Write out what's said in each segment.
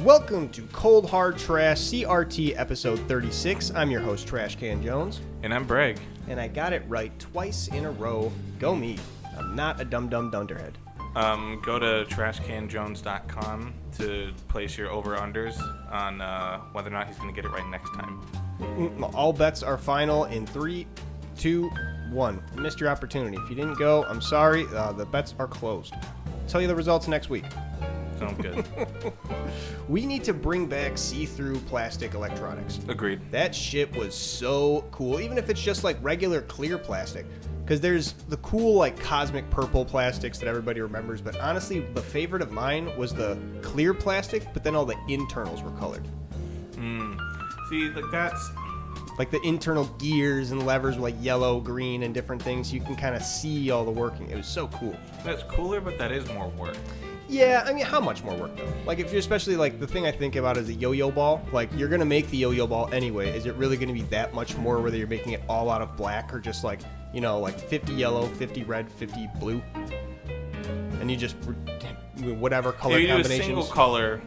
Welcome to Cold Hard Trash CRT episode 36. I'm your host, Trashcan Jones. And I'm Breeeg. And I got it right twice in a row. Go me. I'm not a dumb dunderhead. Go to trashcanjones.com to place your over-unders on whether or not he's going to get it right next time. All bets are final in 3, 2, 1. You missed your opportunity. If you didn't go, I'm sorry. The bets are closed. I'll tell you the results next week. Sounds good. We need to bring back see-through plastic electronics. Agreed. That shit was so cool, even if it's just like regular clear plastic. Because there's the cool like cosmic purple plastics that everybody remembers, but honestly, the favorite of mine was the clear plastic, but then all the internals were colored. See, like that's... Like the internal gears and levers were like yellow, green, and different things. You can kind of see all the working. It was so cool. That's cooler, but that is more work. Yeah, I mean, how much more work, though? Like, if you're especially, like, the thing I think about is the yo-yo ball. Like, you're going to make the yo-yo ball anyway. Is it really going to be that much more, whether you're making it all out of black or just, like, you know, like 50 yellow, 50 red, 50 blue? And you just, whatever color combinations. If you do a single color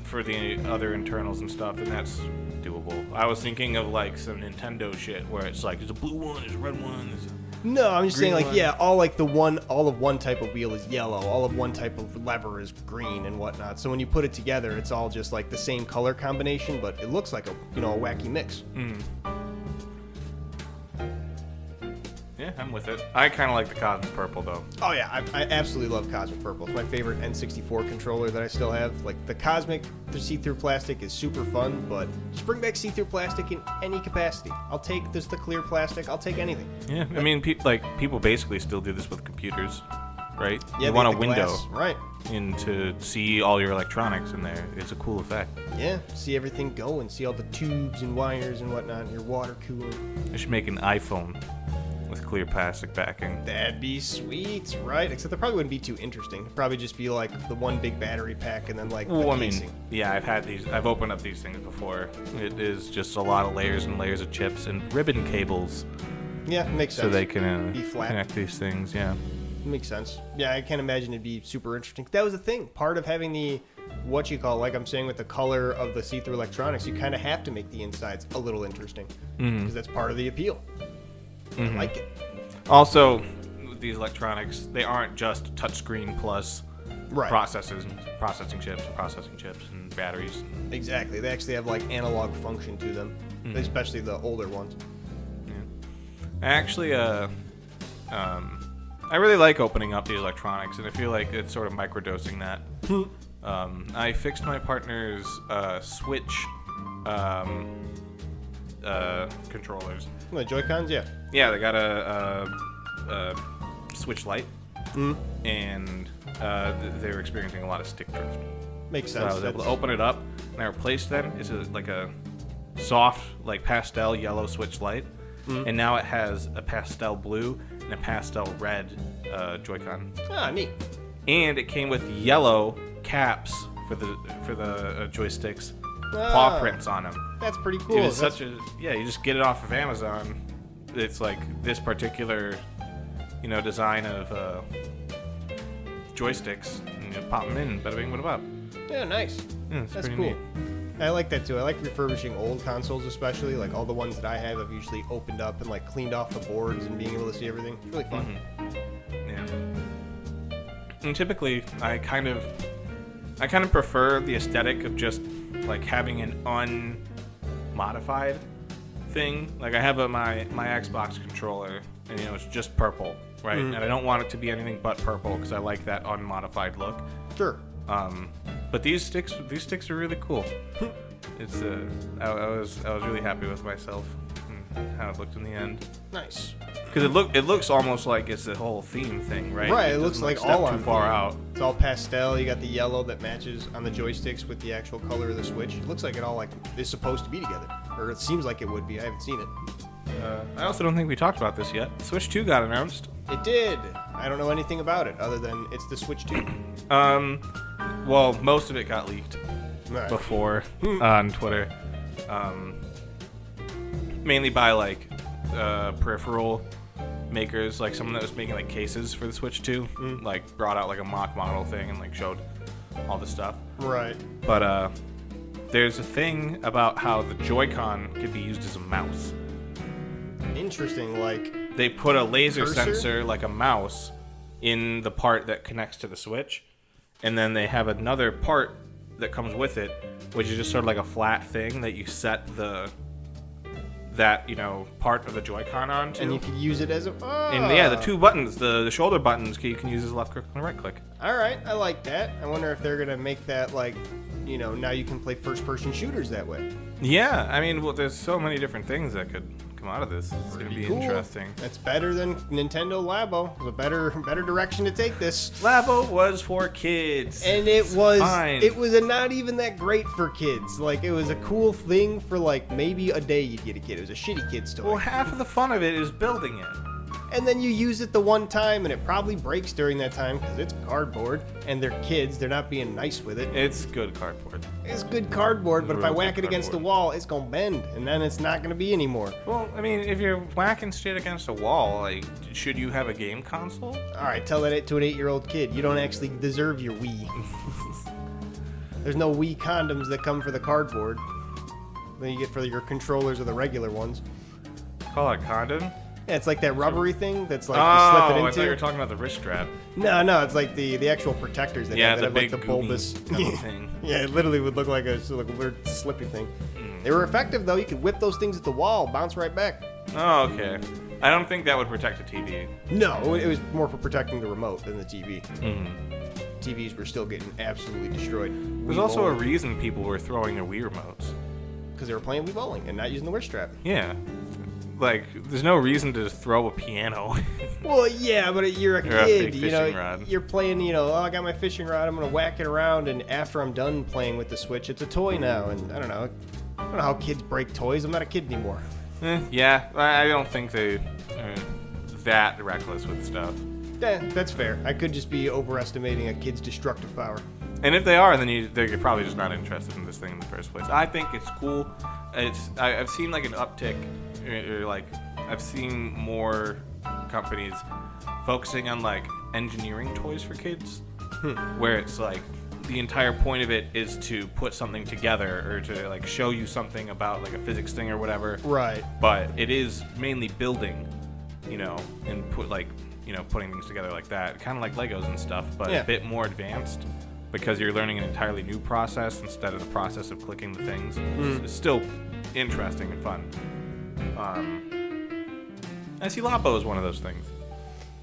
for the other internals and stuff, then that's doable. I was thinking of, like, some Nintendo shit where it's like, there's a blue one, there's a red one, there's a... No, I'm just saying, like, one. yeah, all of one type of wheel is yellow, all of one type of lever is green and whatnot. So when you put it together, it's all just like the same color combination, but it looks like a wacky mix. Yeah, I'm with it. I kind of like the cosmic purple, though. Oh yeah, I absolutely love Cosmic Purple. It's my favorite N64 controller that I still have. Like the Cosmic see-through plastic is super fun, but just bring back see-through plastic in any capacity. I'll take just the clear plastic. I'll take anything. Yeah, I mean, people basically still do this with computers, right? Yeah, you want a window, glass, right? And to see all your electronics in there. It's a cool effect. Yeah, see everything go and see all the tubes and wires and whatnot in your water cooler. I should make an iPhone with clear plastic backing. That'd be sweet, right? Except that probably wouldn't be too interesting. It'd probably just be like the one big battery pack and then like the casing. Yeah, I've opened up these things before. It is just a lot of layers and layers of chips and ribbon cables. Yeah, it makes sense. So they can be flat. connect these things, yeah. Makes sense. Yeah, I can't imagine it'd be super interesting. That was the thing. Part of having the, like I'm saying with the color of the see-through electronics, you kind of have to make the insides a little interesting. Because that's part of the appeal. I like it. Also, with these electronics, they aren't just touchscreen plus processing chips and batteries. Exactly. They actually have like analog function to them, especially the older ones. Yeah. Actually, I really like opening up the electronics, and I feel like it's sort of microdosing that. I fixed my partner's Switch controllers. The Joy-Cons, yeah. Yeah, they got a Switch Lite, and they were experiencing a lot of stick drift. Makes So sense. I was able to open it up, and I replaced them. It's like a soft, like pastel yellow Switch Lite, and now it has a pastel blue and a pastel red Joy-Con. Ah, neat. And it came with yellow caps for the joysticks, paw prints on them. That's pretty cool. It was you just get it off of Amazon. It's like this particular, design of joysticks, and you pop them in, bada bing, bada bop. Yeah, nice. Yeah, it's That's pretty cool. neat. I like that too. I like refurbishing old consoles, especially like all the ones that I have. I've usually opened up and like cleaned off the boards and being able to see everything. It's really fun. Yeah. And typically, I kind of prefer the aesthetic of just like having an unmodified thing. Like I have my Xbox controller, and it's just purple, right? And I don't want it to be anything but purple because I like that unmodified look. Sure. But these sticks are really cool. It's I was really happy with myself and how it looked in the end. Nice. Because it looks almost like it's a whole theme thing, right? Right. It looks like step all too on far theme. out. It's all pastel. You got the yellow that matches on the joysticks with the actual color of the Switch. It looks like it all like is supposed to be together, or it seems like it would be. I haven't seen it. I also don't think we talked about this yet. Switch 2 got announced. It did. I don't know anything about it other than it's the Switch 2. Well, most of it got leaked Right. before on Twitter, mainly by like peripheral makers, like someone that was making like cases for the Switch 2, like brought out like a mock model thing and like showed all the stuff. Right. But there's a thing about how the Joy-Con could be used as a mouse. Interesting, like... They put a laser Cursor? sensor, like a mouse, in the part that connects to the Switch. And then they have another part that comes with it, which is just sort of like a flat thing that you set that part of the Joy-Con onto. And you could use it as a... Oh. And yeah, the two buttons, the shoulder buttons, you can use as left click and right click. All right, I like that. I wonder if they're going to make that, like, now you can play first-person shooters that way. Yeah, I mean, well, there's so many different things that could come out of this. It's going to be Cool. interesting. That's better than Nintendo LABO. It's a better direction to take this. LABO was for kids. And it was fine. Not even that great for kids. Like, it was a cool thing for, like, maybe a day you'd get a kid. It was a shitty kid's toy. Well, half of the fun of it is building it. And then you use it the one time, and it probably breaks during that time because it's cardboard, and they're kids. They're not being nice with it. It's good cardboard. It's good cardboard, but if I Real whack good it against the cardboard. wall, it's going to bend, and then it's not going to be anymore. Well, I mean, if you're whacking shit against a wall, like, should you have a game console? All right, tell that to an 8-year-old kid. You don't actually deserve your Wii. There's no Wii condoms that come for the cardboard. Then you get for your controllers or the regular ones. Call it a condom? Yeah, it's like that rubbery thing that's like Oh, you slip it I into. thought you were talking about the wrist strap. No, it's like the actual protectors that Yeah, have, the that have big like the gooey bulbous kind of thing. Yeah, it literally would look like a weird slippy thing. They were effective though. You could whip those things at the wall, bounce right back. Oh, okay. I don't think that would protect a TV. No, it was more for protecting the remote than the TV. Mm-hmm. TVs were still getting absolutely destroyed. There's also a reason people were throwing their Wii remotes. because they were playing Wii bowling and not using the wrist strap. Yeah. Like, there's no reason to throw a piano. Well, yeah, but you're a Or a kid, big you know. fishing rod. You're playing, oh, I got my fishing rod. I'm gonna whack it around, and after I'm done playing with the Switch, it's a toy now. And I don't know how kids break toys. I'm not a kid anymore. Yeah, I don't think they are that reckless with stuff. Yeah, that's fair. I could just be overestimating a kid's destructive power. And if they are, then you're probably just not interested in this thing in the first place. I think it's cool. I've seen like an uptick, or like I've seen more companies focusing on like engineering toys for kids, where it's like the entire point of it is to put something together or to like show you something about like a physics thing or whatever. Right. But it is mainly building, and putting things together like that, kind of like Legos and stuff, but Yeah. a bit more advanced because you're learning an entirely new process instead of the process of clicking the things. It's still interesting and fun. I see LABO as one of those things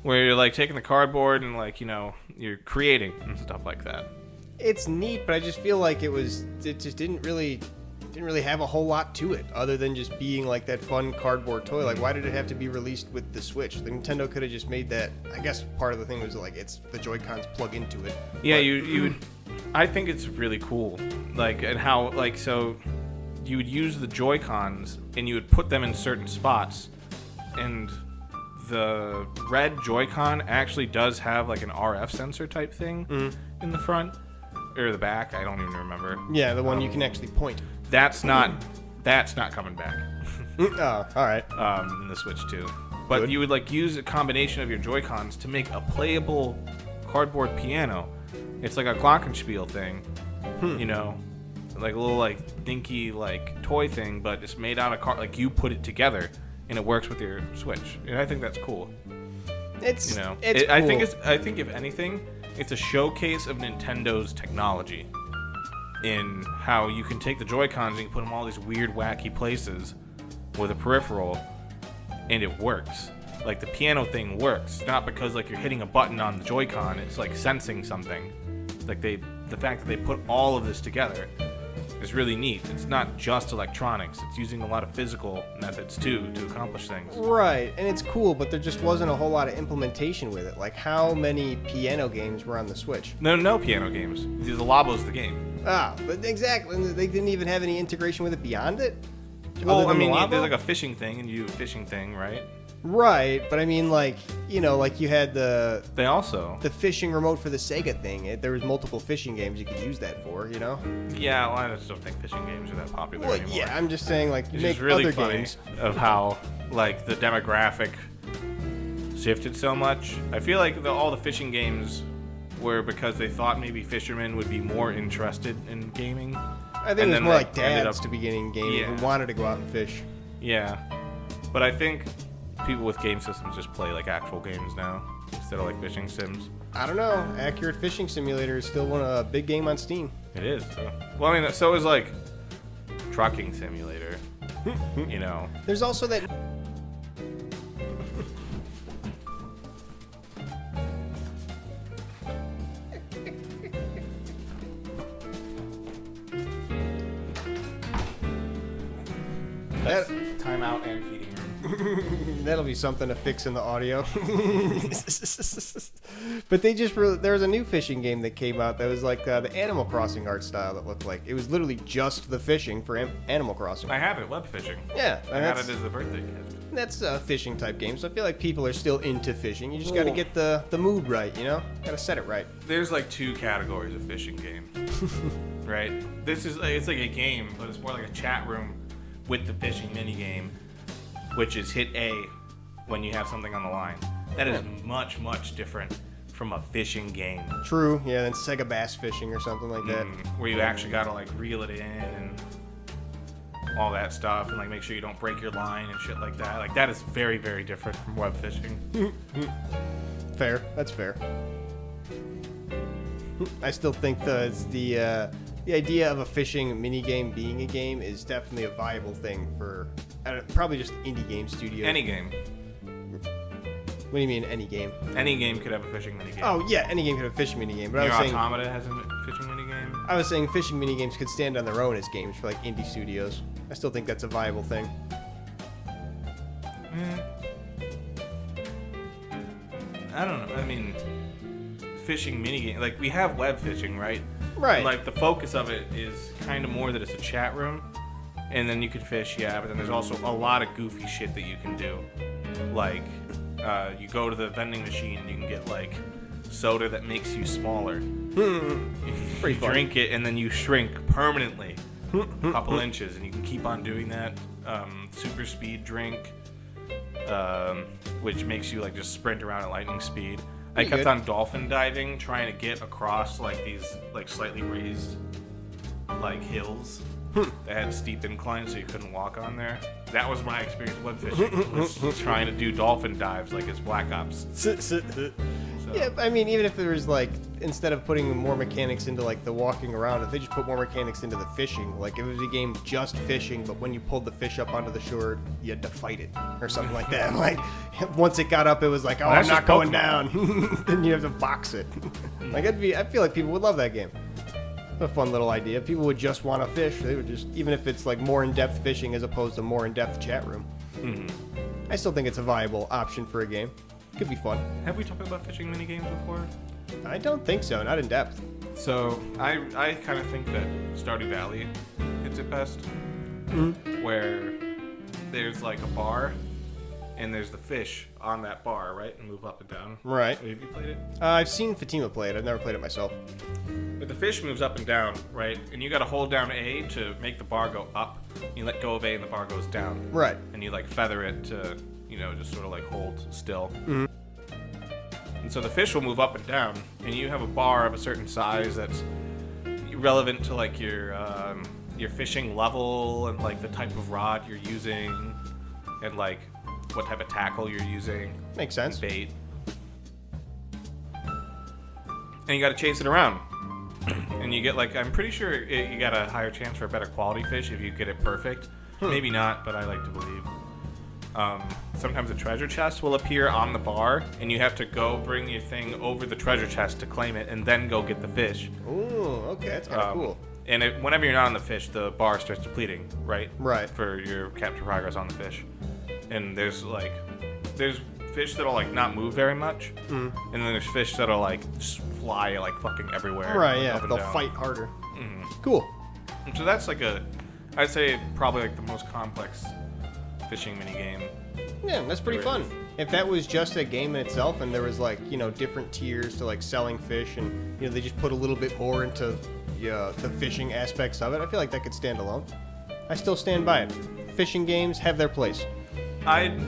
where you're like taking the cardboard and like you're creating and stuff like that. It's neat, but I just feel like it just didn't really have a whole lot to it other than just being like that fun cardboard toy. Like, why did it have to be released with the Switch? The Nintendo could have just made that. I guess part of the thing was like it's the Joy-Cons plug into it. Yeah, But- you would. I think it's really cool, like, and how so you would use the Joy-Cons and you would put them in certain spots, and the red Joy-Con actually does have like an RF sensor type thing in the front or the back. I don't even remember. Yeah, the one you can actually point. That's not coming back Oh, all right. in the Switch too. But Good. you would like use a combination of your Joy-Cons to make a playable cardboard piano. It's like a glockenspiel thing, like a little like dinky like toy thing, but it's made out of like you put it together and it works with your Switch. And I think that's cool. It's Cool. I think if anything, it's a showcase of Nintendo's technology in how you can take the Joy-Cons and you put them all these weird, wacky places with a peripheral, and it works. Like the piano thing works, not because like you're hitting a button on the Joy-Con. It's like sensing something. Like the fact that they put all of this together is really neat. It's not just electronics. It's using a lot of physical methods too to accomplish things. right, and it's cool, but there just wasn't a whole lot of implementation with it. Like, how many piano games were on the Switch? No piano games. The LABO's the game. Ah, but exactly. They didn't even have any integration with it beyond it. Well, Other I than mean, the LABO? there's like a fishing thing, and you do a fishing thing, right? Right, but I mean, like you had the They also. fishing remote for the Sega thing. There was multiple fishing games you could use that for. Yeah, well, I just don't think fishing games are that popular Well, anymore. yeah, I'm just saying, like, It's make just really other funny games. of how like the demographic shifted so much. I feel like all the fishing games were because they thought maybe fishermen would be more interested in gaming. I think it was more like dads to be getting gaming who wanted to go out and fish. Yeah. But I think people with game systems just play like actual games now instead of like fishing sims. I don't know. Accurate Fishing Simulator is still a big game on Steam. It is. Well, I mean, so is like Trucking Simulator. You know. There's also that. Time out and feeding room. That'll be something to fix in the audio. But there was a new fishing game that came out that was like the Animal Crossing art style that looked like. It was literally just the fishing for Animal Crossing. I have it, web fishing. Yeah. I got it as a birthday gift. That's a fishing type game, so I feel like people are still into fishing. You just got to get the mood right, you know? Got to set it right. There's like 2 categories of fishing game, right? It's like a game, but it's more like a chat room with the fishing mini game, which is hit A when you have something on the line. That is much, much different from a fishing game. True, yeah, than Sega Bass Fishing or something like that. Where you actually gotta like reel it in and all that stuff, and like make sure you don't break your line and shit like that. Like that is very, very different from web fishing. Fair, that's fair. I still think the idea of a fishing minigame being a game is definitely a viable thing for probably just indie game studios. Any game. What do you mean, any game? Any game could have a fishing minigame. Oh, yeah, any game could have a fishing minigame. But Your Automata has a fishing minigame? I was saying fishing minigames could stand on their own as games for like indie studios. I still think that's a viable thing. I don't know. I mean, fishing minigame. Like, we have web fishing, right? Right. And, like, the focus of it is kind of more that it's a chat room. And then you can fish, yeah, but then there's also a lot of goofy shit that you can do. Like, you go to the vending machine and you can get, like, soda that makes you smaller. Pretty fun. Drink it and then you shrink permanently a couple inches, and you can keep on doing that. Super speed drink, which makes you, like, just sprint around at lightning speed. I kept on dolphin diving, trying to get across, like, these, like, slightly raised, like, hills that had steep inclines so you couldn't walk on there. That was my experience with web fishing, was trying to do dolphin dives like it's Black Ops. So. Yeah, I mean, even if there was, like, instead of putting more mechanics into, like, the walking around, if they just put more mechanics into the fishing, like, if it was a game just fishing, but when you pulled the fish up onto the shore, you had to fight it, or something like that. Like, once it got up, it was like, oh, I'm not going down. Then you have to box it. Like, I feel like people would love that game. A fun little idea. People would just want to fish. They would just, even if it's, like, more in-depth fishing as opposed to more in-depth chat room. I still think it's a viable option for a game. Could be fun. Have we talked about fishing minigames before? I don't think so, not in depth. So, I kind of think that Stardew Valley hits it best. Where there's like a bar, and there's the fish on that bar, right? And move up and down. Right. Have you played it? I've seen Fatima play it. I've never played it myself. But the fish moves up and down, right? And you gotta hold down A to make the bar go up. You let go of A and the bar goes down. Right. And you, like, feather it to, you know, just sort of, like, hold still. And so the fish will move up and down, and you have a bar of a certain size that's relevant to, like, your fishing level and, like, the type of rod you're using and, like, what type of tackle you're using. Makes sense. And bait. And you gotta chase it around. And you get, like, I'm pretty sure you got a higher chance for a better quality fish if you get it perfect. Maybe not, but I like to believe. Sometimes a treasure chest will appear on the bar, and you have to go bring your thing over the treasure chest to claim it, and then go get the fish. Ooh, okay, that's kind of cool. And whenever you're not on the fish, the bar starts depleting, right? Right. For your capture progress on the fish. And there's fish that'll, like, not move very much, and then there's fish that'll, like, just fly, like, fucking everywhere. Right, yeah, they'll down. fight harder. Cool. And so that's, like, I'd say probably, like, the most complex fishing minigame. Yeah, that's pretty fun. If that was just a game in itself and there was, like, you know, different tiers to, like, selling fish and, you know, they just put a little bit more into the fishing aspects of it, I feel like that could stand alone. I still stand by it. Fishing games have their place. I'd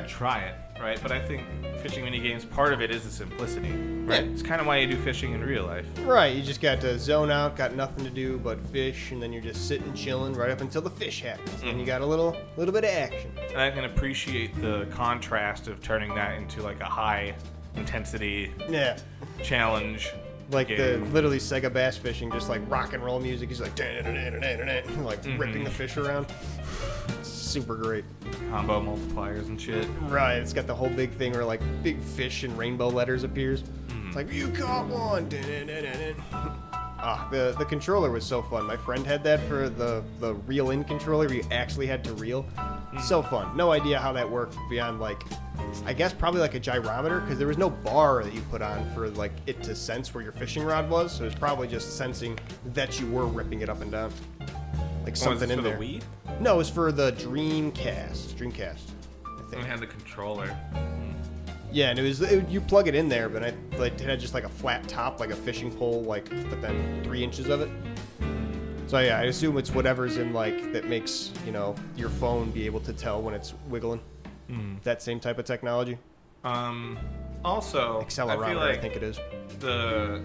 try it, right? But I think fishing mini games, part of it is the simplicity, right? Yeah. It's kind of why you do fishing in real life. Right, you just got to zone out, got nothing to do but fish, and then you're just sitting chilling right up until the fish happens. And you got a little bit of action. And I can appreciate the contrast of turning that into like a high intensity Yeah. challenge. Like game. literally Sega bass fishing, just like rock and roll music. He's like, like ripping the fish around. It's super great. Combo multipliers and shit. Right, it's got the whole big thing where like big fish in rainbow letters appears. It's like, you caught one. The controller was so fun. My friend had that for the reel-in controller where you actually had to reel. So fun. No idea how that worked beyond like, I guess probably like a gyrometer, because there was no bar that you put on for like it to sense where your fishing rod was. So it was probably just sensing that you were ripping it up and down. Like something in there. For the Wii? No, it was for the Dreamcast. I think. I had the controller. Yeah, and you plug it in there, but it had just like a flat top, like a fishing pole, like, but then 3 inches of it. So yeah, I assume it's whatever's in like that makes your phone be able to tell when it's wiggling. That same type of technology. Also, Accelerometer, I feel like I think it is. The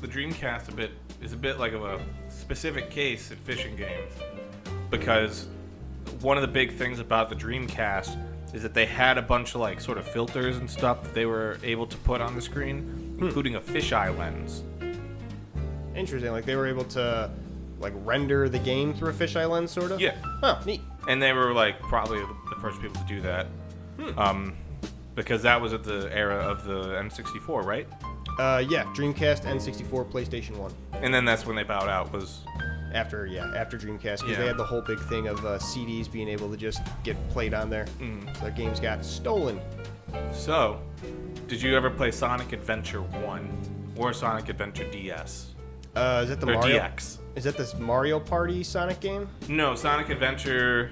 Dreamcast is a bit like of a specific case in fishing games, because one of the big things about the Dreamcast is that they had a bunch of like sort of filters and stuff that they were able to put on the screen, including a fisheye lens. Interesting. Like they were able to like render the game through a fisheye lens, sort of. Yeah. Huh. Neat. And they were like probably the first people to do that, because that was at the era of the N64, right? Yeah. Dreamcast, N64, PlayStation 1. And then that's when they bowed out. Was after Dreamcast, because Yeah. they had the whole big thing of CDs being able to just get played on there. So their games got stolen. So, did you ever play Sonic Adventure 1 or Sonic Adventure DS? Is that the Or Mario? DX? Is that this Mario Party Sonic game? No, Sonic Adventure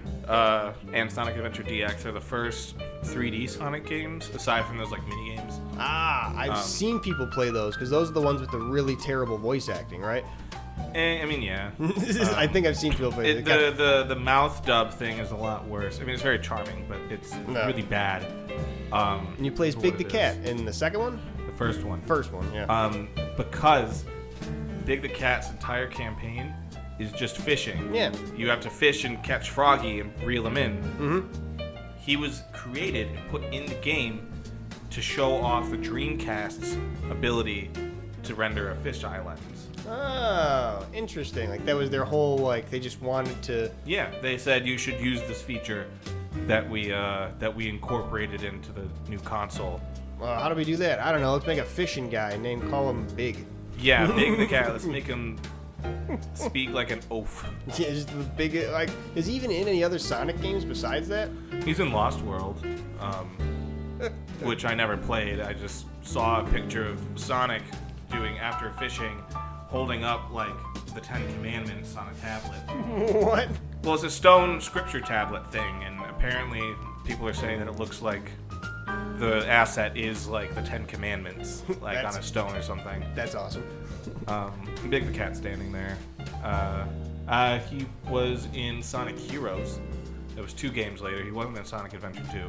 and Sonic Adventure DX are the first 3D Sonic games, aside from those like mini games. I've seen people play those, because those are the ones with the really terrible voice acting, right? I mean, yeah. I think I've seen people play it. The mouth dub thing is a lot worse. I mean, it's very charming, but it's really bad. And you play as for Big what the it Cat is. in the second one? The first one. First one, yeah. Because Big the Cat's entire campaign is just fishing. Yeah. You have to fish and catch Froggy and reel him in. He was created and put in the game to show off the Dreamcast's ability to render a fisheye lens. Oh, interesting. Like that was their whole, like, they just wanted to... Yeah, they said you should use this feature that we incorporated into the new console. Well, how do we do that? I don't know. Let's make a fishing guy named, call him Big. Yeah, Big the Cat. Let's make him speak like an oaf. Yeah, just the big, like, is he even in any other Sonic games besides that? He's in Lost World, which I never played. I just saw a picture of Sonic doing after fishing, holding up like the 10 Commandments on a tablet. What? Well, it's a stone scripture tablet thing, and apparently people are saying that it looks like the asset is like the 10 Commandments, like on a stone or something. That's awesome. Big the Cat standing there. He was in Sonic Heroes. It was 2 games later. He wasn't in Sonic Adventure 2.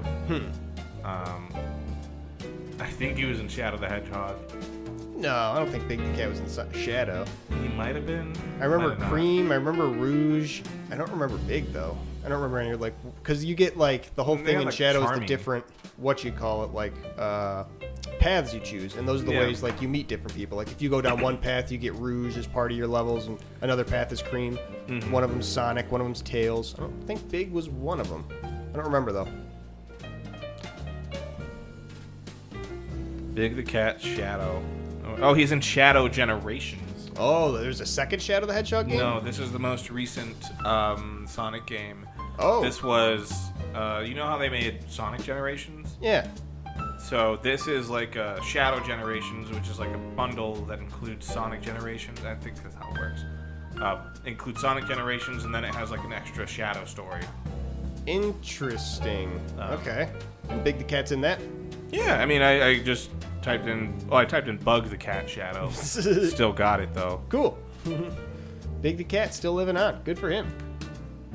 I think he was in Shadow the Hedgehog. No, I don't think Big the Cat was in Shadow. He might have been. I remember Cream. I remember Rouge. I don't remember Big, though. I don't remember any, like, because you get, like, the whole thing in like, Shadow is Charming. the different, like, paths you choose. And those are the ways, like, you meet different people. Like, if you go down one path, you get Rouge as part of your levels, and another path is Cream. One of them's Sonic, one of them's Tails. I don't think Big was one of them. I don't remember, though. Big the Cat, Shadow. Oh, he's in Shadow Generations. Oh, there's a second Shadow the Hedgehog game? No, this is the most recent Sonic game. Oh. This was, you know how they made Sonic Generations? Yeah. So this is like Shadow Generations, which is like a bundle that includes Sonic Generations. I think that's how it works. Includes Sonic Generations, and then it has like an extra Shadow story. Interesting. Okay. And Big the Cat's in that? Yeah, I mean, I just typed in... Oh, I typed in Bug the Cat Shadow. Still got it, though. Cool. Big the Cat's still living on. Good for him.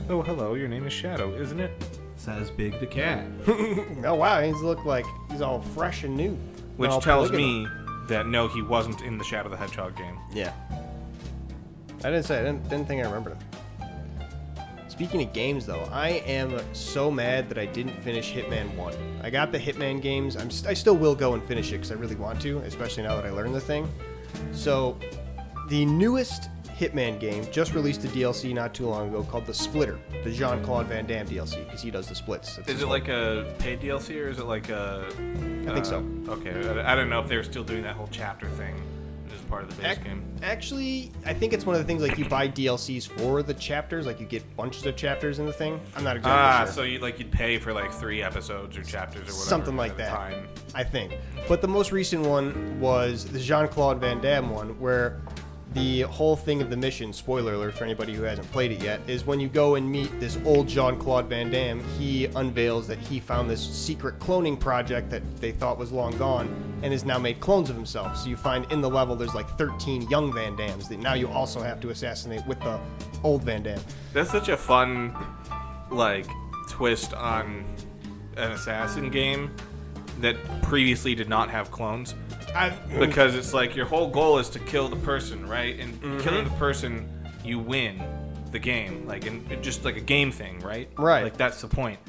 Oh, hello, your name is Shadow, isn't it? Says Big the Cat. Oh, wow. He's look like He's all fresh and new. Which tells me that no, he wasn't in the Shadow the Hedgehog game. Yeah. I didn't think I remembered him. Speaking of games, though, I am so mad that I didn't finish Hitman 1. I got the Hitman games. I still will go and finish it because I really want to, especially now that I learned the thing. So, the newest Hitman game just released a DLC not too long ago called The Splitter, the Jean-Claude Van Damme DLC, because he does the splits. Is it like a paid DLC or is it like a... I think so. Okay, I don't know if they were still doing that whole chapter thing as part of the base game. Actually, I think it's one of the things, like, you buy DLCs for the chapters, like you get bunches of chapters in the thing. I'm not exactly sure. So you'd pay for like 3 episodes or chapters or whatever. Something like that, I think. But the most recent one was the Jean-Claude Van Damme one, where the whole thing of the mission, spoiler alert for anybody who hasn't played it yet, is when you go and meet this old Jean-Claude Van Damme, he unveils that he found this secret cloning project that they thought was long gone and has now made clones of himself. So you find in the level there's like 13 young Van Dammes that now you also have to assassinate with the old Van Damme. That's such a fun, like, twist on an assassin game that previously did not have clones. Because it's like your whole goal is to kill the person, right? And killing the person, you win the game, like, and just like a game thing, right? Right. Like that's the point.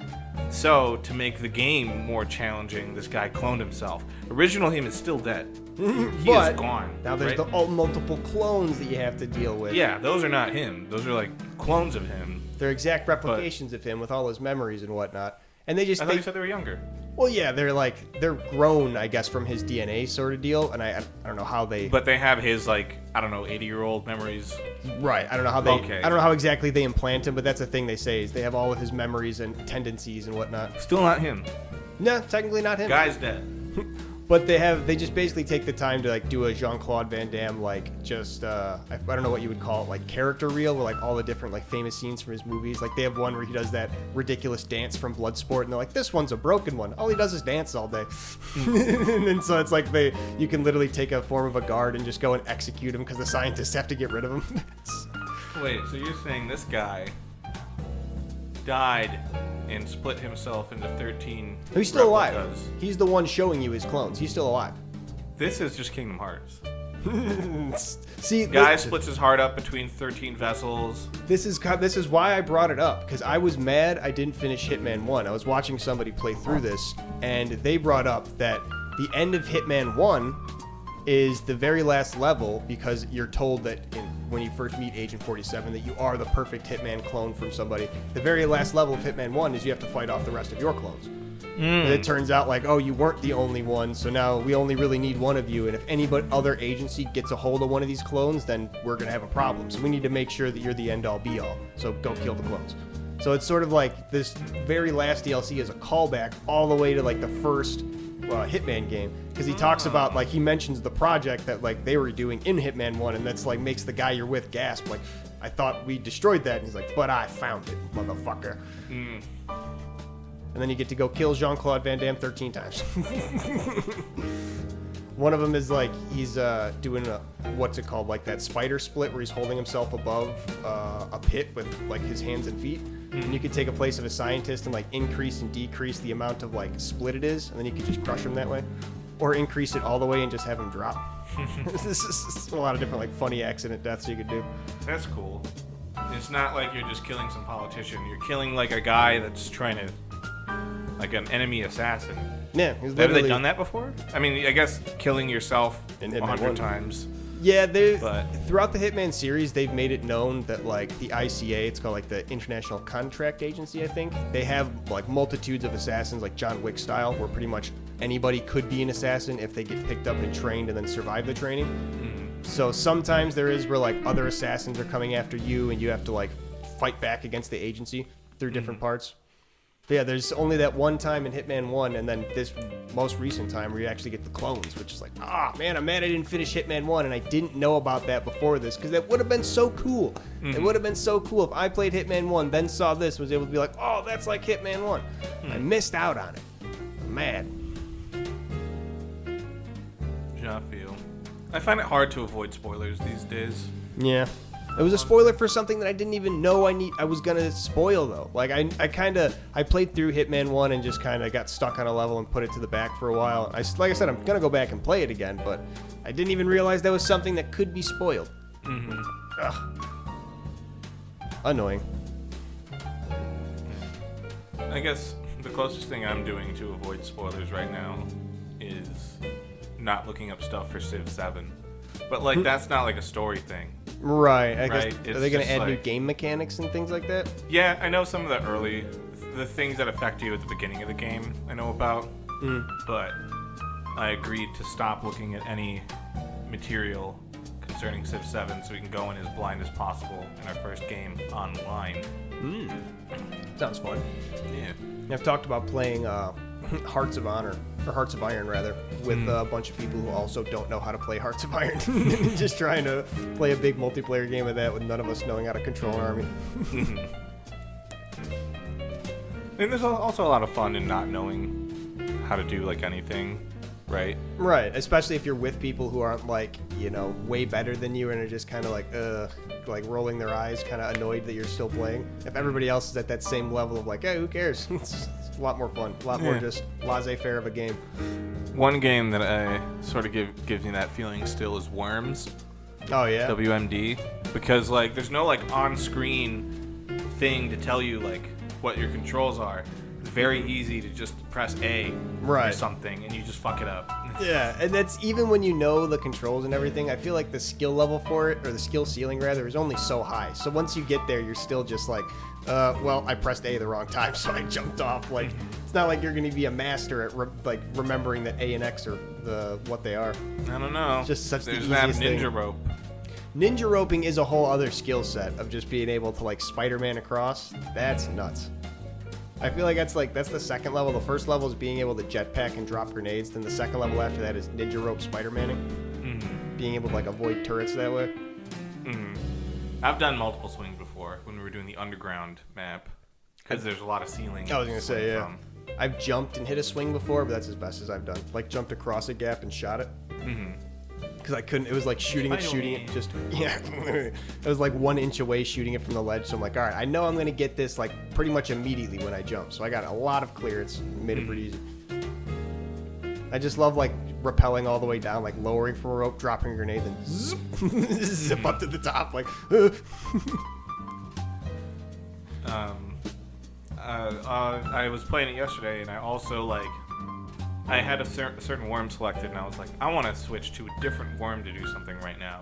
So to make the game more challenging, this guy cloned himself. Original him is still dead. He is gone. Now there's right? the multiple clones that you have to deal with. Yeah, those are not him. Those are like clones of him. They're exact replications of him with all his memories and whatnot. And they just I thought you said they were younger. Well, yeah, they're grown, I guess, from his DNA sort of deal, and I don't know how they. But they have his, like, I don't know, 80-year-old memories. Right. I don't know how they. Okay. I don't know how exactly they implant him, but that's the thing they say is they have all of his memories and tendencies and whatnot. Still not him. No, technically not him. Guy's dead. But they just basically take the time to like do a Jean-Claude Van Damme like just I don't know what you would call it, like character reel with like all the different like famous scenes from his movies. Like they have one where he does that ridiculous dance from Bloodsport and they're like, this one's a broken one. All he does is dance all day. And then so it's like you can literally take a form of a guard and just go and execute him because the scientists have to get rid of him. Wait, so you're saying this guy died and split himself into 13 He's still replicas. alive. He's the one showing you his clones. He's still alive. This is just Kingdom Hearts. See, Guy splits his heart up between 13 vessels. This is why I brought it up, because I was mad I didn't finish Hitman 1. I was watching somebody play through this, and they brought up that the end of Hitman 1 is the very last level, because you're told that when you first meet Agent 47 that you are the perfect Hitman clone from somebody. The very last level of Hitman 1 is you have to fight off the rest of your clones. And it turns out like, oh, you weren't the only one, so now we only really need one of you, and if any other agency gets a hold of one of these clones, then we're going to have a problem. So we need to make sure that you're the end-all be-all, so go kill the clones. So it's sort of like this very last DLC is a callback all the way to like the first Hitman game, because he talks about like he mentions the project that like they were doing in Hitman 1, and that's like makes the guy you're with gasp like, I thought we destroyed that, and he's like, but I found it, motherfucker. And then you get to go kill Jean-Claude Van Damme 13 times. One of them is like he's doing what's it called, like that spider split where he's holding himself above a pit with like his hands and feet. And you could take a place of a scientist and like increase and decrease the amount of like split it is, and then you could just crush him that way, or increase it all the way and just have him drop. This is a lot of different like funny accident deaths you could do. That's cool. It's not like you're just killing some politician. You're killing like a guy that's trying to, like an enemy assassin. Yeah, have they done that before? I mean, I guess killing yourself in 100 times. Yeah, throughout the Hitman series, they've made it known that like the ICA, it's called like the International Contract Agency, I think. They have like multitudes of assassins, like John Wick style, where pretty much anybody could be an assassin if they get picked up and trained and then survive the training. So sometimes there is where like other assassins are coming after you and you have to like fight back against the agency through different parts. But yeah, there's only that one time in Hitman 1, and then this most recent time where you actually get the clones, which is like, man, I'm mad I didn't finish Hitman 1, and I didn't know about that before this, because that would have been so cool. It would have been so cool if I played Hitman 1, then saw this, was able to be like, oh, that's like Hitman 1. I missed out on it. I'm mad. I feel. I find it hard to avoid spoilers these days. Yeah. It was a spoiler for something that I didn't even know I was gonna spoil though. Like I played through Hitman 1 and just kind of got stuck on a level and put it to the back for a while. Like I said, I'm gonna go back and play it again, but I didn't even realize that was something that could be spoiled. Mm-hmm. Ugh. Annoying. I guess the closest thing I'm doing to avoid spoilers right now is not looking up stuff for Civ 7. But, like, that's not, like, a story thing. Right. I guess, It's are they going to just add new like- game mechanics and things like that? Yeah, I know some of the things that affect you at the beginning of the game I know about. But I agreed to stop looking at any material concerning Civ 7 so we can go in as blind as possible in our first game online. Sounds fun. Yeah. I've talked about playing Hearts of Honor, or Hearts of Iron rather, with a bunch of people who also don't know how to play Hearts of Iron. Just trying to play a big multiplayer game of that with none of us knowing how to control an army. And there's also a lot of fun in not knowing how to do like anything, right? Right, especially if you're with people who aren't like, way better than you and are just kind of like rolling their eyes, kind of annoyed that you're still playing. If everybody else is at that same level of like, hey, who cares? It's a lot more fun, a lot more just laissez-faire of a game. One game that I sort of gives me that feeling still is Worms. Oh yeah. WMD, because like there's no like on-screen thing to tell you like what your controls are. It's very easy to just press A or something and you just fuck it up. Yeah, and that's even when you know the controls and everything. I feel like the skill level for it, or the skill ceiling rather, is only so high. So once you get there, you're still just like, well, I pressed A the wrong time, so I jumped off. Like, it's not like you're going to be a master at remembering that A and X are what they are. I don't know. It's just such There's the that easiest ninja thing. rope. Ninja roping is a whole other skill set of just being able to like Spider-Man across. That's nuts. I feel like that's the second level. The first level is being able to jetpack and drop grenades. Then the second level after that is ninja rope Spider-Manning. Being able to like avoid turrets that way. I've done multiple swings before when we were doing the underground map because there's a lot of ceiling. I was gonna say, yeah. from. I've jumped and hit a swing before, but that's as best as I've done. Like jumped across a gap and shot it. Because I couldn't. It was like shooting it. Just it was like 1 inch away shooting it from the ledge. So I'm like, all right, I know I'm gonna get this like pretty much immediately when I jump. So I got a lot of clearance. Made it pretty easy. I just love like rappelling all the way down, like lowering from a rope, dropping a grenade, then zip, zip up to the top. Like. I was playing it yesterday, and I also like. I had a certain worm selected, and I was like, I want to switch to a different worm to do something right now.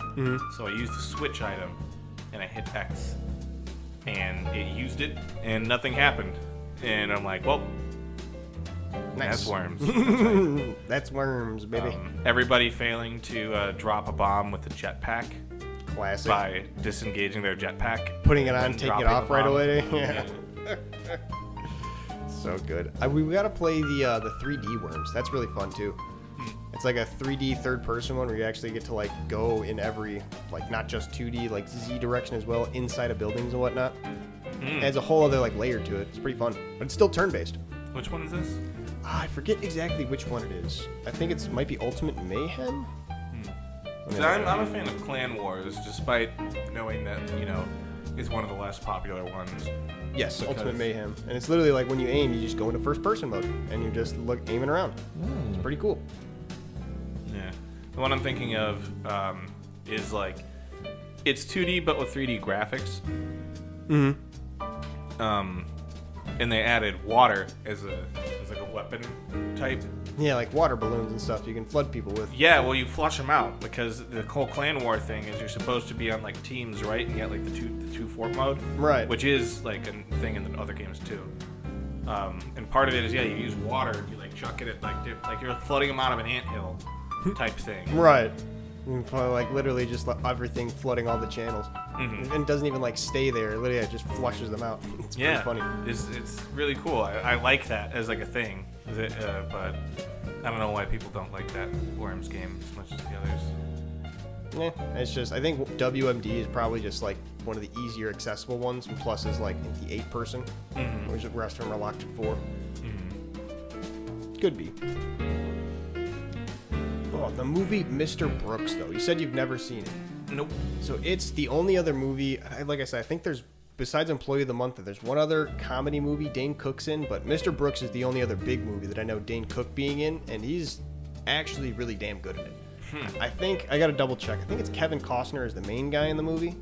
So I used the switch item, and I hit X, and it used it, and nothing happened. And I'm like, well, Nice. that's worms. That's worms, baby. Everybody failing to drop a bomb with a jetpack Classic. by disengaging their jetpack. Putting it on, and taking it dropping off the right bomb. away. Yeah. So good. We got to play the 3D worms. That's really fun too. It's like a 3D third-person one where you actually get to like go in every, like not just 2D, like Z direction as well, inside of buildings and whatnot. It adds a whole other like layer to it. It's pretty fun, but it's still turn-based. Which one is this? I forget exactly which one it is. I think it might be Ultimate Mayhem. So I'm a fan of Clan Wars, despite knowing that, is one of the less popular ones. Yes, Because- Ultimate Mayhem, and it's literally like when you aim, you just go into first-person mode and you just aiming around. It's pretty cool. Yeah. The one I'm thinking of is like, it's 2D but with 3D graphics. And they added water as like a weapon type. Yeah, like water balloons and stuff you can flood people with. Yeah, well, you flush them out because the whole clan war thing is you're supposed to be on like teams, right? And get like the two fort mode, Right. Which is like a thing in the other games too. And part of it is you use water and you like chuck it at like you're flooding them out of an anthill type thing. Right. Like literally just everything flooding all the channels. And it doesn't even like stay there. Literally, it just flushes them out. It's pretty funny. It's really cool. I like that as like a thing, but I don't know why people don't like that Worms game as much as the others. Yeah, it's just I think WMD is probably just like one of the easier accessible ones, and plus is like the 8-person, which the rest of them are locked at 4. Could be. Oh, the movie Mr. Brooks though. You said you've never seen it. Nope. So it's the only other movie, like I said, I think there's, besides Employee of the Month, there's one other comedy movie Dane Cook's in, but Mr. Brooks is the only other big movie that I know Dane Cook being in, and he's actually really damn good at it. I think, I gotta double check, I think it's Kevin Costner is the main guy in the movie.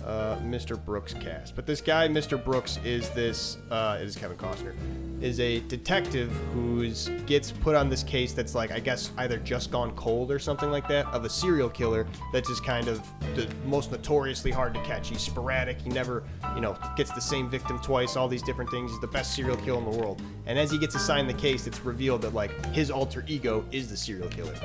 Mr. Brooks cast. But this guy, Mr. Brooks, is this, is Kevin Costner, is a detective who's gets put on this case that's like, I guess, either just gone cold or something like that, of a serial killer that's just kind of the most notoriously hard to catch. He's sporadic. He never, gets the same victim twice, all these different things. He's the best serial killer in the world. And as he gets assigned the case, it's revealed that, like, his alter ego is the serial killer.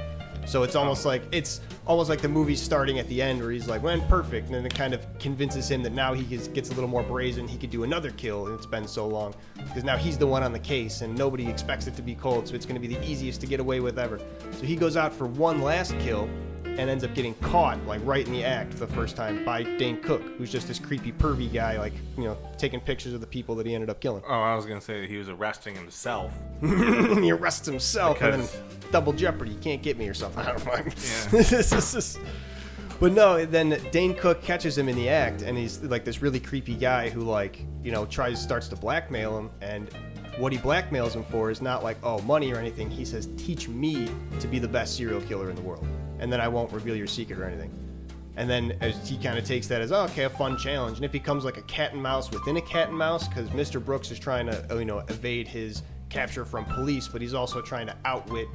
So it's almost like the movie's starting at the end where he's like, well, perfect, and then it kind of convinces him that now he gets a little more brazen. He could do another kill, and it's been so long because now he's the one on the case, and nobody expects it to be cold, so it's going to be the easiest to get away with ever. So he goes out for one last kill and ends up getting caught, like, right in the act for the first time by Dane Cook, who's just this creepy, pervy guy, like, taking pictures of the people that he ended up killing. Oh, I was going to say that he was arresting himself. He arrests himself, Because... and then double jeopardy, you can't get me or something. I don't know. Yeah. But no, then Dane Cook catches him in the act, and he's like this really creepy guy who, like, starts to blackmail him, and what he blackmails him for is not like, oh, money or anything. He says, teach me to be the best serial killer in the world, and then I won't reveal your secret or anything. And then as he kind of takes that as, oh, okay, a fun challenge, and it becomes like a cat and mouse within a cat and mouse, because Mr. Brooks is trying to, evade his capture from police, but he's also trying to outwit,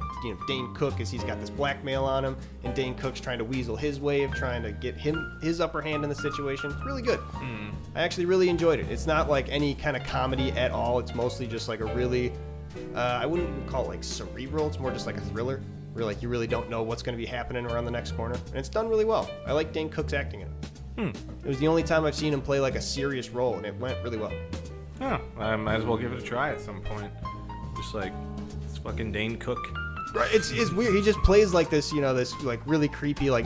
Dane Cook, as he's got this blackmail on him, and Dane Cook's trying to weasel his way of trying to get his upper hand in the situation. It's really good. I actually really enjoyed it. It's not like any kind of comedy at all. It's mostly just like a really, I wouldn't even call it like cerebral. It's more just like a thriller, where like you really don't know what's going to be happening around the next corner, and it's done really well. I like Dane Cook's acting in it. It was the only time I've seen him play like a serious role, and it went really well. Oh, I might as well give it a try at some point. Just like, it's fucking Dane Cook. Right, it's weird. He just plays like this, this like really creepy, like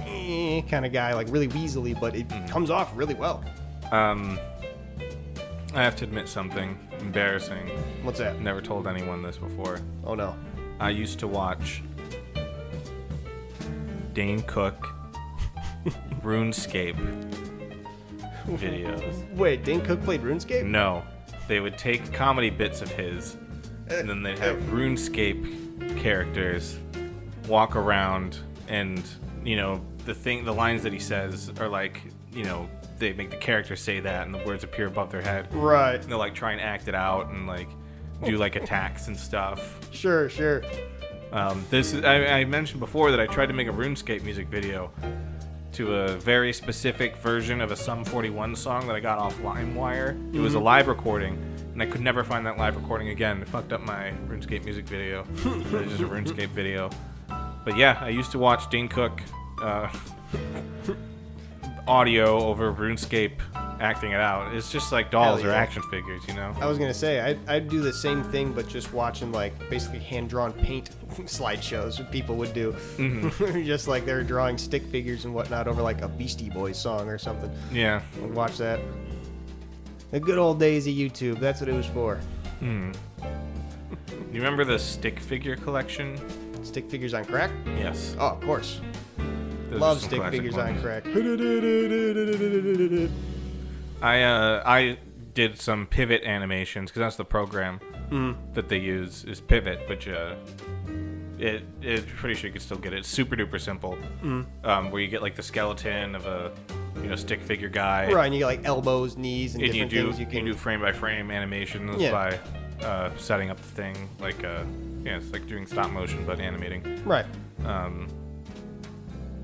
kind of guy, like really weaselly, but it comes off really well. I have to admit something embarrassing. What's that? Never told anyone this before. Oh no. I used to watch Dane Cook RuneScape videos. Wait, Dane Cook played RuneScape? No, they would take comedy bits of his, and then they'd have RuneScape characters walk around, and the lines that he says are like, they make the character say that, and the words appear above their head. Right. And they'll like try and act it out, and like do like attacks and stuff. Sure. I mentioned before that I tried to make a RuneScape music video to a very specific version of a Sum 41 song that I got off LimeWire. It was a live recording, and I could never find that live recording again. It fucked up my RuneScape music video. It was just a RuneScape video. But yeah, I used to watch Dane Cook audio over RuneScape acting it out. It's just like dolls or action figures, I was gonna say I'd do the same thing, but just watching like basically hand-drawn paint slideshows that people would do. Just like they're drawing stick figures and whatnot over like a Beastie Boys song or something. Yeah. I'd watch that. The good old days of YouTube. That's what it was for. You remember the stick figure collection? Stick figures on crack? Yes. Oh, of course. Those Love are some stick classic figures ones. on crack. I did some Pivot animations because that's the program that they use is Pivot, which pretty sure you can still get it. It's super duper simple. Where you get like the skeleton of a stick figure guy. Right, and you get like elbows, knees, and different things you can do frame by frame animations by setting up the thing like it's like doing stop motion but animating. Right.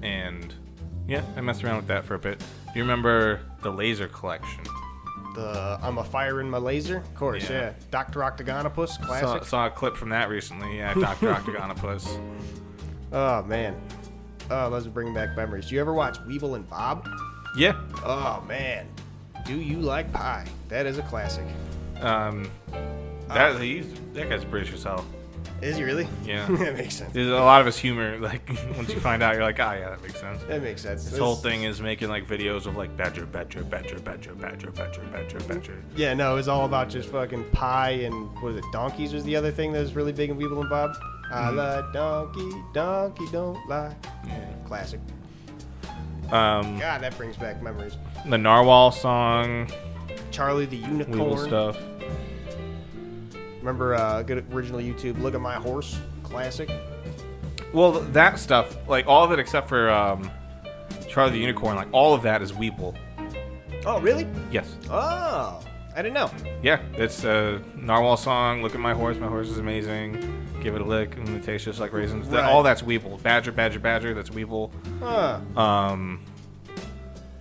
And yeah, I messed around with that for a bit. Do you remember the laser collection? I'm a fire in my laser? Of course, yeah. Dr. Octagonopus, classic. Saw a clip from that recently. Yeah, Dr. Octagonopus. Oh, man. Oh, those are bringing back memories. Do you ever watch Weebl and Bob? Yeah. Oh, man. Do you like pie? That is a classic. That guy's British as hell. Is he really? Yeah. That makes sense. There's a lot of his humor, like, once you find out, you're like, yeah, that makes sense. That makes sense. His whole thing is making, like, videos of, like, badger. Yeah, no, it was all about just fucking pie and, what was it, donkeys was the other thing that was really big in Weebl and Bob? I like donkey, don't lie. Yeah. Classic. God, that brings back memories. The Narwhal song, Charlie the Unicorn. Weebl stuff. Remember good original YouTube, Look at My Horse? Classic. Well, that stuff, like all of it except for Charlie the Unicorn, like all of that is Weebl. Oh, really? Yes. Oh, I didn't know. Yeah, it's a Narwhal song. Look at my horse is amazing. Give it a lick, and it tastes just like raisins. Right. All that's Weebl. Badger, Badger, Badger. That's Weebl. Huh.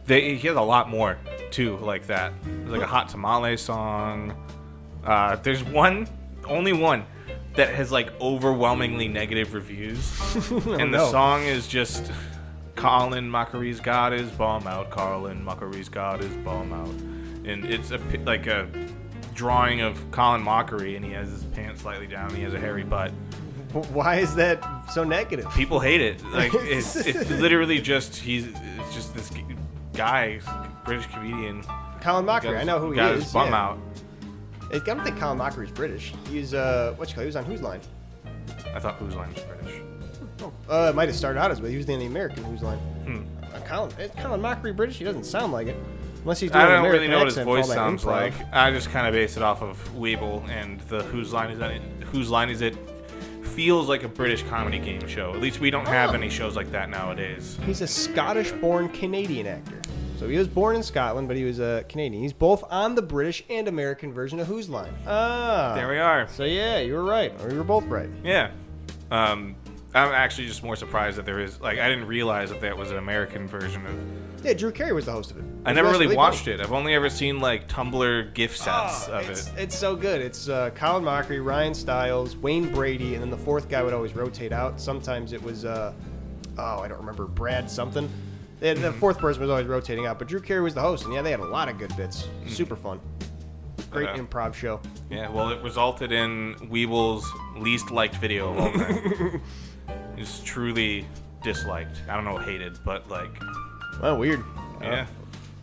He has a lot more too, like that. There's like a hot tamale song. There's only one that has like overwhelmingly negative reviews, and the song is just Colin Mockery's got his bum out. Colin Mockery's got his bum out, and it's like a drawing of Colin Mockery, and he has his pants slightly down. And he has a hairy butt. Why is that so negative? People hate it. Like it's literally just it's just this guy, British comedian. Colin Mockery, I know who he is. Got his bum out. I don't think Colin Mockery's British. He's he was on Whose Line? I thought Whose Line was British. It might have started out as well. He was in the American Whose Line. Is Colin Mockery British? He doesn't sound like it. Unless he's doing I don't an really American know what his accent for all voice that sounds improv. like. I just kind of base it off of Weebl, and the Whose Line Is It feels like a British comedy game show. At least we don't have any shows like that nowadays. He's a Scottish-born Canadian actor. So he was born in Scotland, but he was a Canadian. He's both on the British and American version of Whose Line. There we are. So yeah, you were right. Or you were both right. Yeah. I'm actually just more surprised that there is, like, I didn't realize that was an American version of... Yeah, Drew Carey was the host of it. I never really watched it. I've only ever seen, like, Tumblr GIF sets of it. It's so good. It's Colin Mockery, Ryan Stiles, Wayne Brady, and then the fourth guy would always rotate out. Sometimes it was, I don't remember, Brad something. The fourth person was always rotating out, but Drew Carey was the host, and yeah, they had a lot of good bits. Super fun. Great improv show. Yeah, well, it resulted in Weebl's least liked video of all time. It's truly disliked. I don't know, hated, but like... Well, weird. Yeah.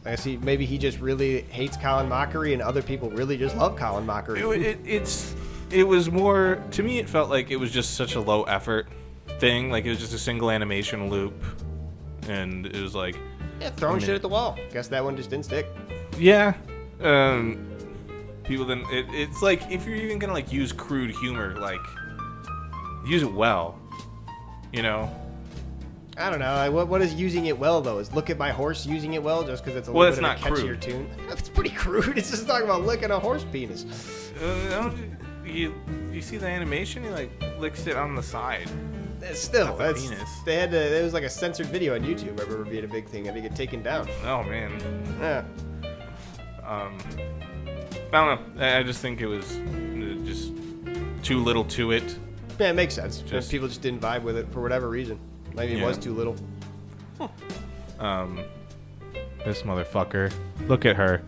I guess maybe he just really hates Colin Mockery, and other people really just love Colin Mockery. It was more... To me, it felt like it was just such a low effort thing. Like, it was just a single animation loop. And it was like... Yeah, throwing shit at the wall. Guess that one just didn't stick. Yeah. People then... It's like, if you're even gonna, like, use crude humor, like... Use it well. You know? I don't know. What is using it well, though? Is Look at My Horse using it well just because it's a little bit of a catchier tune? It's pretty crude. It's just talking about licking a horse penis. You see the animation? He, like, licks it on the side. Still, that's penis. It was like a censored video on YouTube. I remember being a big thing. I had to get taken down. Oh man. Yeah. I don't know. I just think it was just too little to it. Yeah, it makes sense. People just didn't vibe with it for whatever reason. Maybe it was too little. This motherfucker. Look at her.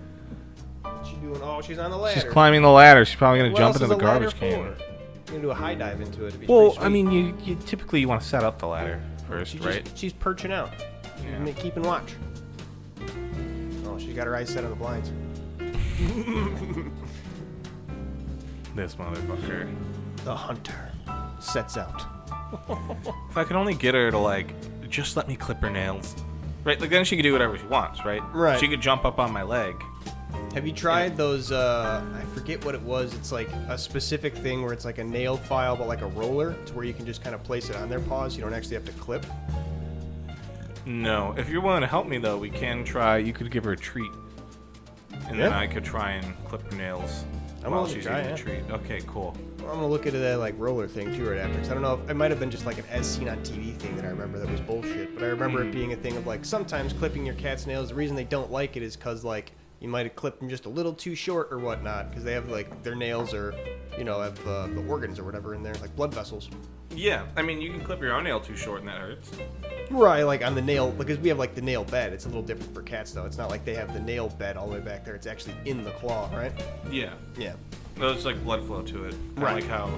What's she doing? Oh, she's on the ladder. She's climbing the ladder. She's probably gonna What jump else into is the a ladder garbage can. for? You're gonna do a high dive into it. Well, I mean, you typically want to set up the ladder first, right? She's perching out. Yeah. Keeping watch. Oh, she got her eyes set on the blinds. This motherfucker. The hunter sets out. If I could only get her to, like, just let me clip her nails. Right? Like, then she could do whatever she wants, right? Right. She could jump up on my leg. Have you tried those, I forget what it was. It's like a specific thing where it's like a nail file, but like a roller, to where you can just kind of place it on their paws. You don't actually have to clip. No. If you're willing to help me, though, we can try. You could give her a treat. And then I could try and clip her nails while she's eating the treat. Okay, cool. I'm going to look into that like roller thing too right after. Because I don't know if it might have been just like an as seen on TV thing that I remember that was bullshit. But I remember it being a thing of like sometimes clipping your cat's nails. The reason they don't like it is because like you might have clipped them just a little too short or whatnot, because they have like their nails or have the organs or whatever in there, like blood vessels. Yeah, I mean, you can clip your own nail too short and that hurts. Right, like on the nail, because we have like the nail bed. It's a little different for cats though. It's not like they have the nail bed all the way back there. It's actually in the claw, right? Yeah. Yeah. Well, it's like blood flow to it. Right. Like how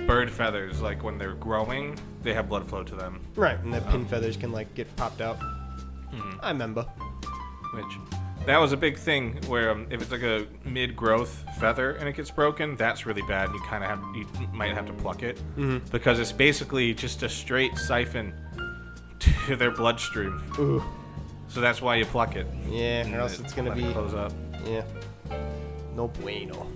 bird feathers, like when they're growing, they have blood flow to them. Right, and the pin feathers can like get popped out. I remember. Which, that was a big thing where if it's like a mid-growth feather and it gets broken, that's really bad. You might have to pluck it because it's basically just a straight siphon to their bloodstream. Ooh. So that's why you pluck it. Yeah, or else it's gonna be close up. Yeah. No bueno.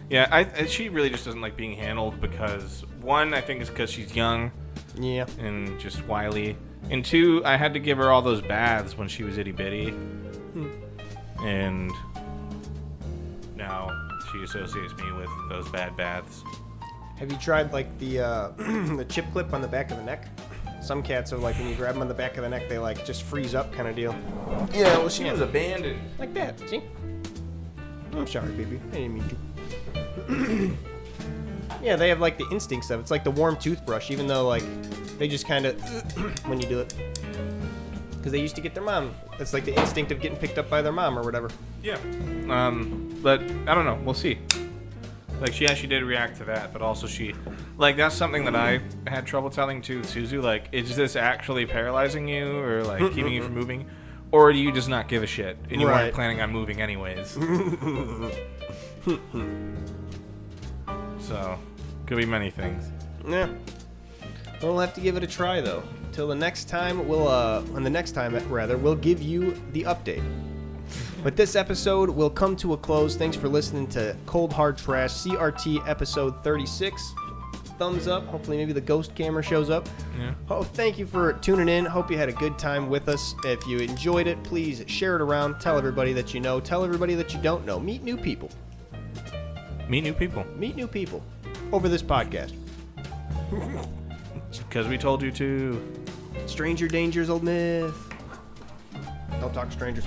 Yeah, she really just doesn't like being handled because one, I think, is because she's young. Yeah. And just wily. And two, I had to give her all those baths when she was itty bitty. And now she associates me with those bad baths. Have you tried like the the chip clip on the back of the neck? Some cats are like when you grab them on the back of the neck, they like just freeze up kind of deal. Yeah, well, she was abandoned. Like that, see? I'm sorry, baby. I didn't mean to. Yeah, they have like the instincts of it. It's like the warm toothbrush, even though like they just kind of when you do it. Because they used to get their mom. That's like the instinct of getting picked up by their mom or whatever. Yeah. But I don't know. We'll see. Like, she did react to that, but also like, that's something that I had trouble telling to Suzu. Like, is this actually paralyzing you or, like, keeping you from moving? Or do you just not give a shit and you weren't planning on moving anyways? So, could be many things. Yeah. We'll have to give it a try, though. Till the next time, we'll give you the update. But this episode will come to a close. Thanks for listening to Cold Hard Trash CRT episode 36. Thumbs up. Hopefully maybe the ghost camera shows up. Yeah. Oh, thank you for tuning in. Hope you had a good time with us. If you enjoyed it, please share it around. Tell everybody that you know. Tell everybody that you don't know. Meet new people. Meet new people. Meet new people over this podcast. Because we told you to. Stranger dangers, old myth. Don't talk to strangers.